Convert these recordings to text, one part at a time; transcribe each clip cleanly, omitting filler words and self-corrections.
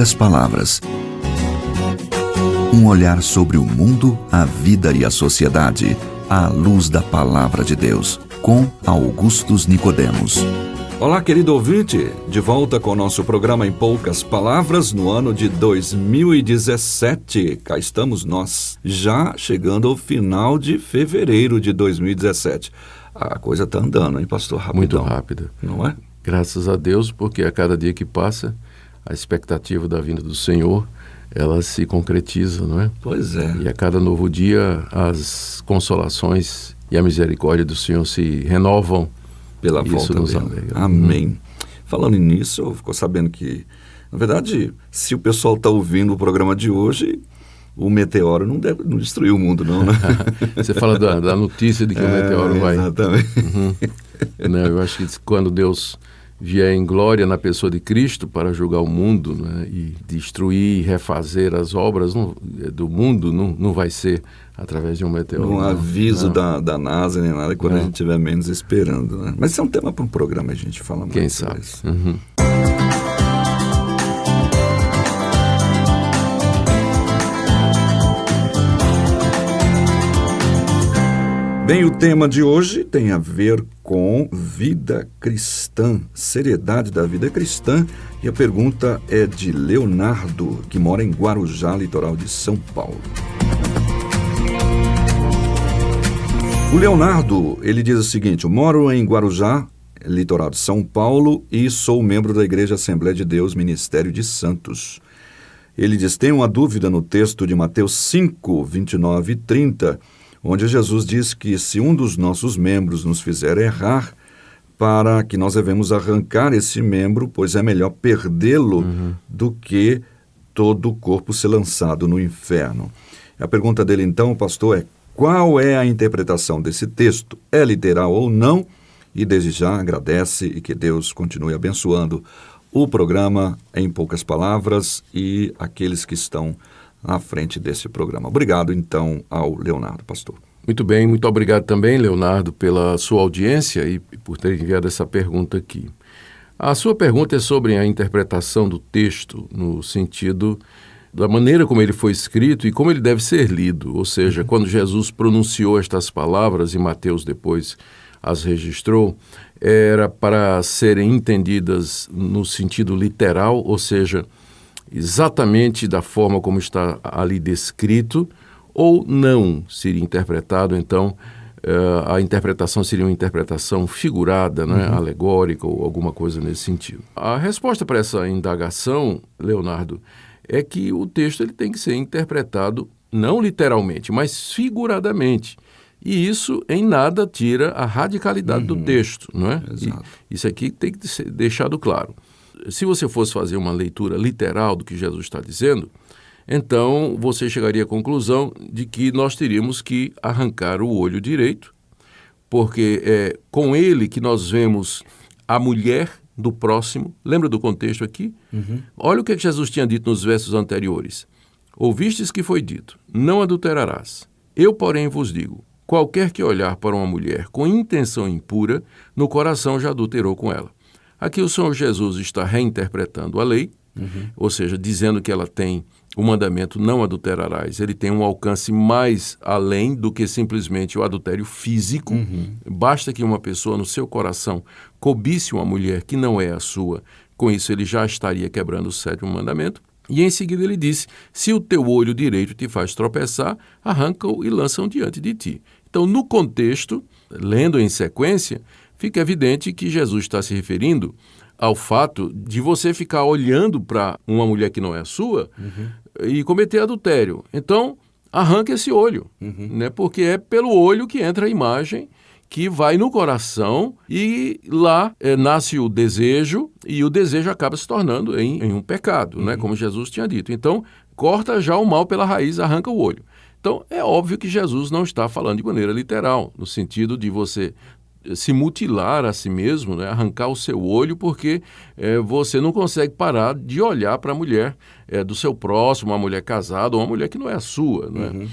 poucas palavras. Um olhar sobre o mundo, a vida e a sociedade, à luz da Palavra de Deus, com Augustus Nicodemos. Olá, querido ouvinte, de volta com o nosso programa Em Poucas Palavras, no ano de 2017. Cá estamos nós, já chegando ao final de fevereiro de 2017. A coisa está andando, hein, pastor? Rapidão. Muito rápida. Não é? Graças a Deus, porque a cada dia que passa, a expectativa da vinda do Senhor, ela se concretiza, não é? Pois é. E a cada novo dia, as consolações e a misericórdia do Senhor se renovam. Pela Isso volta nos dele. alegra. Amém. Falando nisso, eu fico sabendo que, na verdade, se o pessoal está ouvindo o programa de hoje, o meteoro não destruiu o mundo, não, né? Você fala da notícia de que o meteoro vai... Exatamente. Não, eu acho que quando Deus vier em glória na pessoa de Cristo para julgar o mundo, né, e destruir e refazer as obras do mundo, não vai ser através de um meteoro. Um aviso não. da NASA nem nada, quando a gente estiver menos esperando, né? Mas isso é um tema para um programa, a gente fala mais. Quem sobre sabe? isso. Uhum. Bem, o tema de hoje tem a ver com vida cristã, seriedade da vida cristã, e a pergunta é de Leonardo, que mora em Guarujá, litoral de São Paulo. O Leonardo, ele diz o seguinte: eu moro em Guarujá, litoral de São Paulo, e sou membro da Igreja Assembleia de Deus, Ministério de Santos. Ele diz, tem uma dúvida no texto de Mateus 5, 29 e 30, onde Jesus diz que se um dos nossos membros nos fizer errar, para que nós devemos arrancar esse membro, pois é melhor perdê-lo do que todo o corpo ser lançado no inferno. A pergunta dele então, pastor, é: qual é a interpretação desse texto? É literal ou não? E desde já agradece e que Deus continue abençoando o programa Em Poucas Palavras e aqueles que estão à frente desse programa. Obrigado, então, ao Leonardo, pastor. Muito bem, muito obrigado também, Leonardo, pela sua audiência e por ter enviado essa pergunta aqui. A sua pergunta é sobre a interpretação do texto, no sentido da maneira como ele foi escrito e como ele deve ser lido. Ou seja, quando Jesus pronunciou estas palavras, e Mateus depois as registrou, era para serem entendidas no sentido literal, ou seja, exatamente da forma como está ali descrito, ou não seria interpretado, então a interpretação seria uma interpretação figurada, né, alegórica ou alguma coisa nesse sentido. A resposta para essa indagação, Leonardo, é que o texto ele tem que ser interpretado não literalmente, mas figuradamente. E isso em nada tira a radicalidade do texto, não é? Exato. Isso aqui tem que ser deixado claro. Se você fosse fazer uma leitura literal do que Jesus está dizendo, então você chegaria à conclusão de que nós teríamos que arrancar o olho direito, porque é com ele que nós vemos a mulher do próximo. Lembra do contexto aqui? Olha o que Jesus tinha dito nos versos anteriores. Ouvistes que foi dito, não adulterarás. Eu, porém, vos digo, qualquer que olhar para uma mulher com intenção impura, no coração já adulterou com ela. Aqui o Senhor Jesus está reinterpretando a lei, ou seja, dizendo que ela tem o mandamento não adulterarás. Ele tem um alcance mais além do que simplesmente o adultério físico. Basta que uma pessoa no seu coração cobice uma mulher que não é a sua. Com isso ele já estaria quebrando o 7º mandamento. E em seguida ele disse, se o teu olho direito te faz tropeçar, arranca-o e lança-o diante de ti. Então, no contexto, lendo em sequência, fica evidente que Jesus está se referindo ao fato de você ficar olhando para uma mulher que não é a sua e cometer adultério. Então, arranca esse olho, né? Porque é pelo olho que entra a imagem que vai no coração e lá nasce o desejo e o desejo acaba se tornando em um pecado, né? Como Jesus tinha dito. Então, corta já o mal pela raiz, arranca o olho. Então, é óbvio que Jesus não está falando de maneira literal, no sentido de você se mutilar a si mesmo, né? Arrancar o seu olho, porque você não consegue parar de olhar para a mulher do seu próximo, uma mulher casada ou uma mulher que não é a sua. Né?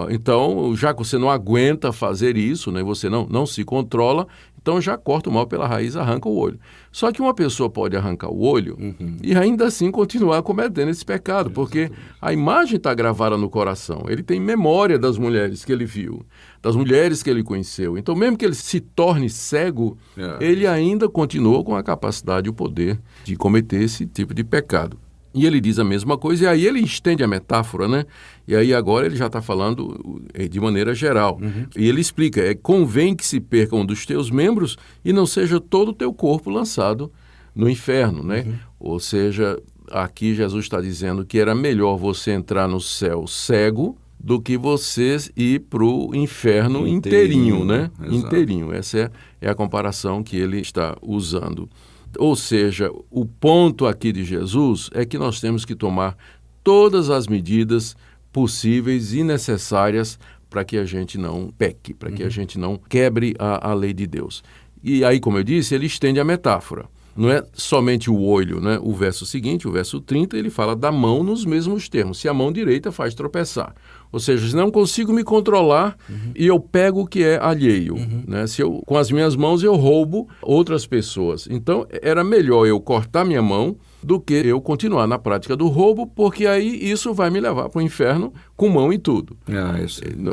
Então, já que você não aguenta fazer isso, né? Você não se controla, Então já corta o mal pela raiz, arranca o olho. Só que uma pessoa pode arrancar o olho e ainda assim continuar cometendo esse pecado, porque a imagem está gravada no coração. Ele tem memória das mulheres que ele viu, das mulheres que ele conheceu. Então mesmo que ele se torne cego, ele ainda continua com a capacidade e o poder de cometer esse tipo de pecado. E ele diz a mesma coisa, e aí ele estende a metáfora, né? E aí agora ele já está falando de maneira geral. E ele explica, convém que se perca um dos teus membros e não seja todo o teu corpo lançado no inferno, né? Ou seja, aqui Jesus está dizendo que era melhor você entrar no céu cego do que você ir para o inferno inteirinho, né? Exato. Inteirinho. Essa é a comparação que ele está usando. Ou seja, o ponto aqui de Jesus é que nós temos que tomar todas as medidas possíveis e necessárias para que a gente não peque, para que a gente não quebre a lei de Deus. E aí, como eu disse, ele estende a metáfora. Não é somente o olho, né? O verso seguinte, o verso 30, ele fala da mão nos mesmos termos. Se a mão direita faz tropeçar. Ou seja, se não consigo me controlar e eu pego o que é alheio. Né? Se eu, com as minhas mãos eu roubo outras pessoas. Então, era melhor eu cortar minha mão do que eu continuar na prática do roubo, porque aí isso vai me levar para o inferno com mão e tudo.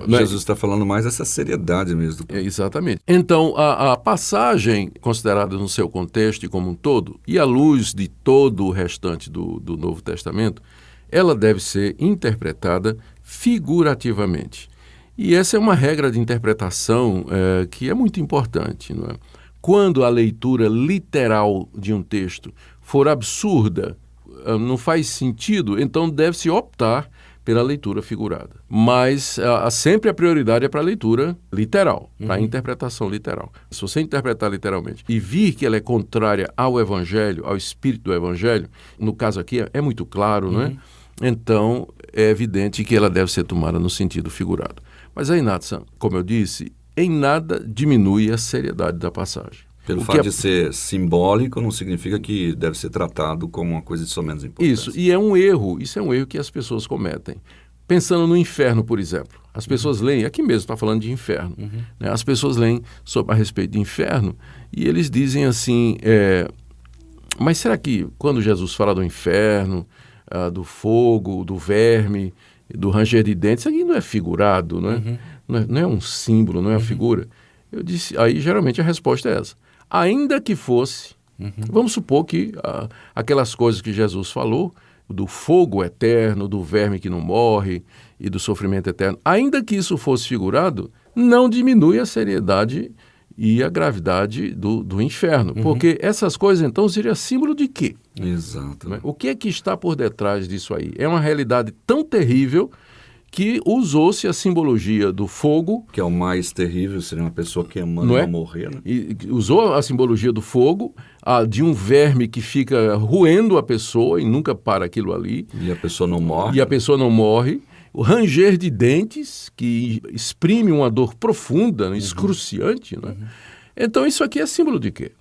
Jesus está falando mais dessa seriedade mesmo. Exatamente. Então, a passagem considerada no seu contexto e como um todo, e à luz de todo o restante do Novo Testamento, ela deve ser interpretada figurativamente. E essa é uma regra de interpretação que é muito importante, não é? Quando a leitura literal de um texto for absurda, não faz sentido, então deve-se optar pela leitura figurada. Mas sempre a prioridade é para a leitura literal, para a interpretação literal. Se você interpretar literalmente e vir que ela é contrária ao Evangelho, ao espírito do Evangelho, no caso aqui é muito claro, não é? Então é evidente que ela deve ser tomada no sentido figurado. Mas aí, Nathan, como eu disse, em nada diminui a seriedade da passagem. Pelo fato de ser simbólico, não significa que deve ser tratado como uma coisa de só menos importância. Isso, e é um erro, isso é um erro que as pessoas cometem. Pensando no inferno, por exemplo, as pessoas leem, aqui mesmo está falando de inferno, né? As pessoas leem a respeito de inferno e eles dizem assim, mas será que quando Jesus fala do inferno, do fogo, do verme, do ranger de dentes, isso aqui não é figurado, não é? Não é um símbolo, não é uma figura? Eu disse, aí geralmente a resposta é essa. Ainda que fosse, vamos supor que aquelas coisas que Jesus falou, do fogo eterno, do verme que não morre e do sofrimento eterno, ainda que isso fosse figurado, não diminui a seriedade e a gravidade do inferno. Porque essas coisas, então, seriam símbolo de quê? Exato. O que é que está por detrás disso aí? É uma realidade tão terrível que usou-se a simbologia do fogo. Que é o mais terrível, seria uma pessoa queimando para morrer, né? E usou a simbologia do fogo, de um verme que fica roendo a pessoa e nunca para aquilo ali. E a pessoa não morre. E a pessoa não morre. O ranger de dentes, que exprime uma dor profunda, excruciante. Né? Então, isso aqui é símbolo de quê?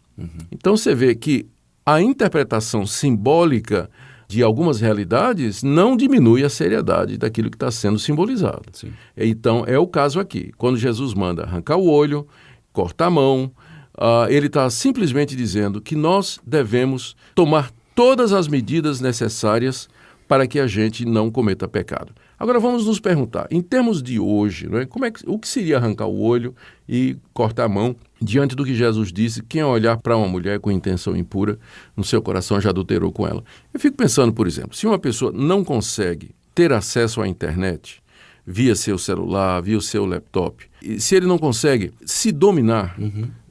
Então, você vê que a interpretação simbólica de algumas realidades não diminui a seriedade daquilo que está sendo simbolizado. Sim. Então, é o caso aqui. Quando Jesus manda arrancar o olho, cortar a mão, ele está simplesmente dizendo que nós devemos tomar todas as medidas necessárias para que a gente não cometa pecado. Agora vamos nos perguntar, em termos de hoje, né, o que seria arrancar o olho e cortar a mão diante do que Jesus disse, quem olhar para uma mulher com intenção impura, no seu coração já adulterou com ela. Eu fico pensando, por exemplo, se uma pessoa não consegue ter acesso à internet via seu celular, via o seu laptop, e se ele não consegue se dominar,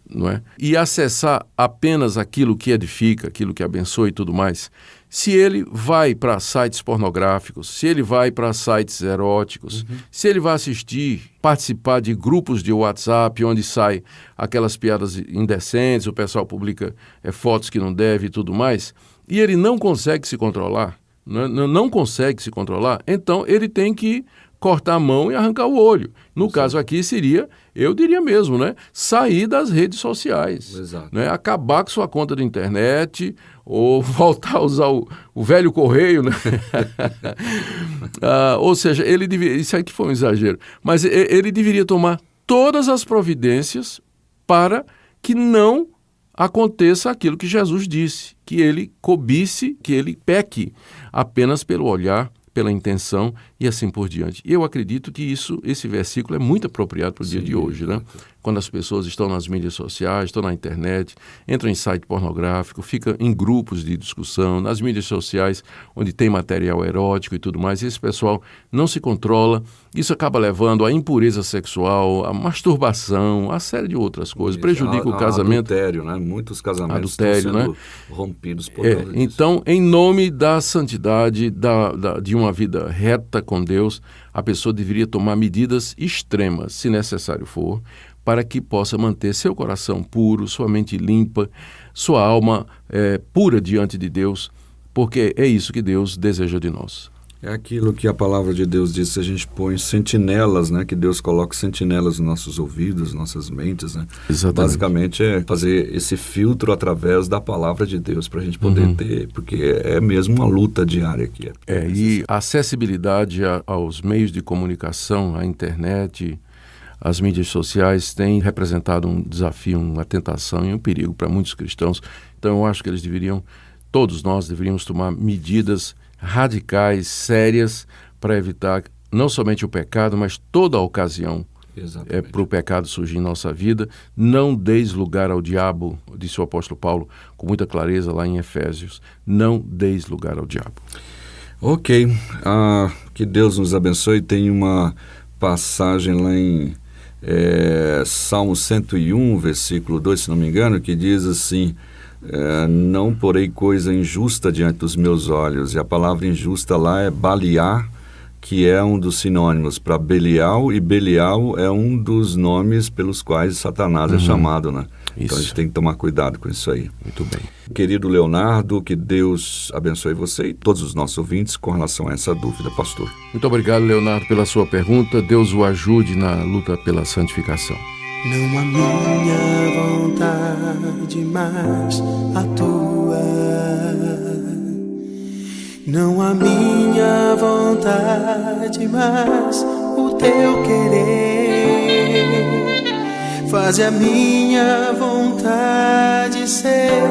não é? E acessar apenas aquilo que edifica, aquilo que abençoa e tudo mais, se ele vai para sites pornográficos, se ele vai para sites eróticos, se ele vai assistir, participar de grupos de WhatsApp onde sai aquelas piadas indecentes, o pessoal publica fotos que não deve e tudo mais, e ele não consegue se controlar, não consegue se controlar, então ele tem que cortar a mão e arrancar o olho. No caso aqui seria, eu diria mesmo, né, sair das redes sociais. Exato. Né, acabar com sua conta de internet ou voltar a usar o velho correio. Né? Ou seja, ele deveria, isso aqui foi um exagero, mas ele deveria tomar todas as providências para que não aconteça aquilo que Jesus disse, que ele cobice, que ele peque apenas pelo olhar, pela intenção e assim por diante. Eu acredito que esse versículo é muito apropriado para o dia de hoje, né? Quando as pessoas estão nas mídias sociais, estão na internet, entram em site pornográfico, ficam em grupos de discussão, nas mídias sociais, onde tem material erótico e tudo mais, e esse pessoal não se controla, isso acaba levando à impureza sexual, à masturbação, a série de outras coisas, prejudica o casamento. Adultério, né? Muitos casamentos estão sendo rompidos por causa disso. Então, em nome da santidade, de uma vida reta com Deus, a pessoa deveria tomar medidas extremas, se necessário for, para que possa manter seu coração puro, sua mente limpa, sua alma pura diante de Deus, porque é isso que Deus deseja de nós. É aquilo que a palavra de Deus diz, a gente põe sentinelas, né? Que Deus coloca sentinelas nos nossos ouvidos, nossas mentes, né? Exatamente. Basicamente é fazer esse filtro através da palavra de Deus para a gente poder ter, porque é mesmo uma luta diária aqui. E a acessibilidade aos meios de comunicação, à internet, as mídias sociais têm representado um desafio, uma tentação e um perigo para muitos cristãos. Então eu acho que todos nós deveríamos tomar medidas radicais, sérias, para evitar não somente o pecado, mas toda a ocasião para o pecado surgir em nossa vida. Não deis lugar ao diabo, disse o apóstolo Paulo com muita clareza lá em Efésios. Não deis lugar ao diabo. Ok, que Deus nos abençoe. Tem uma passagem lá em Salmo 101, versículo 2, se não me engano, que diz assim: não porei coisa injusta diante dos meus olhos. E a palavra injusta lá é Baliar, que é um dos sinônimos para Belial, e Belial é um dos nomes pelos quais Satanás é chamado, né? Isso. Então a gente tem que tomar cuidado com isso aí. Muito bem. Querido Leonardo, que Deus abençoe você e todos os nossos ouvintes com relação a essa dúvida, pastor. Muito obrigado, Leonardo, pela sua pergunta. Deus o ajude na luta pela santificação. Não a minha vontade, mas a tua. Não a minha vontade, mas o teu querer. Faze a minha vontade ser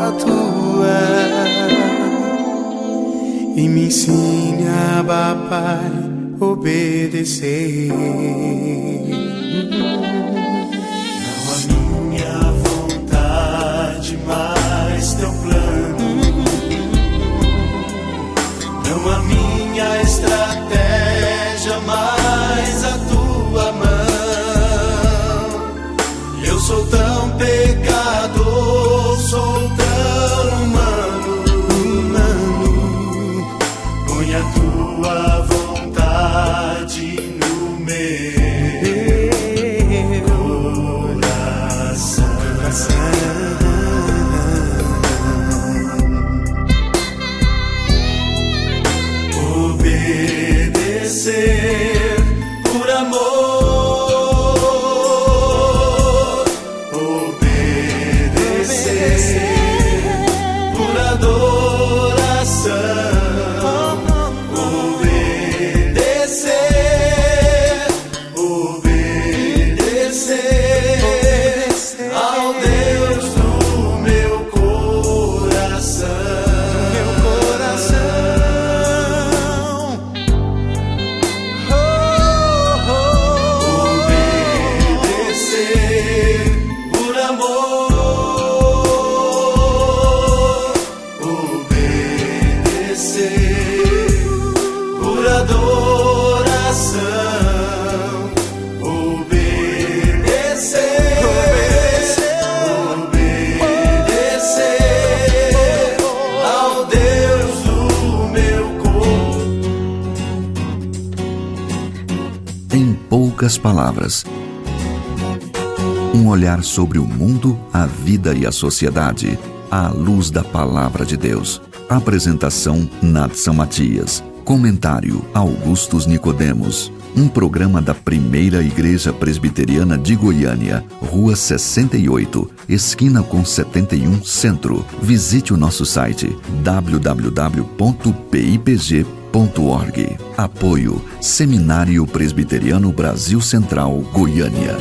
a tua. E me ensine a, Pai, obedecer. Mas teu plano, não a minha estratégia, mas a tua mão. Eu sou tão pecador, sou tão humano. Põe a tua vontade no meu coração. Obedecer por amor, obedecer por adoração, obedecer ao Deus do meu coração. Em poucas palavras, um olhar sobre o mundo, a vida e a sociedade, à luz da Palavra de Deus. Apresentação, Nadson Matias. Comentário, Augustus Nicodemos. Um programa da Primeira Igreja Presbiteriana de Goiânia, Rua 68, esquina com 71, Centro. Visite o nosso site www.pipg.org. Apoio, Seminário Presbiteriano Brasil Central, Goiânia.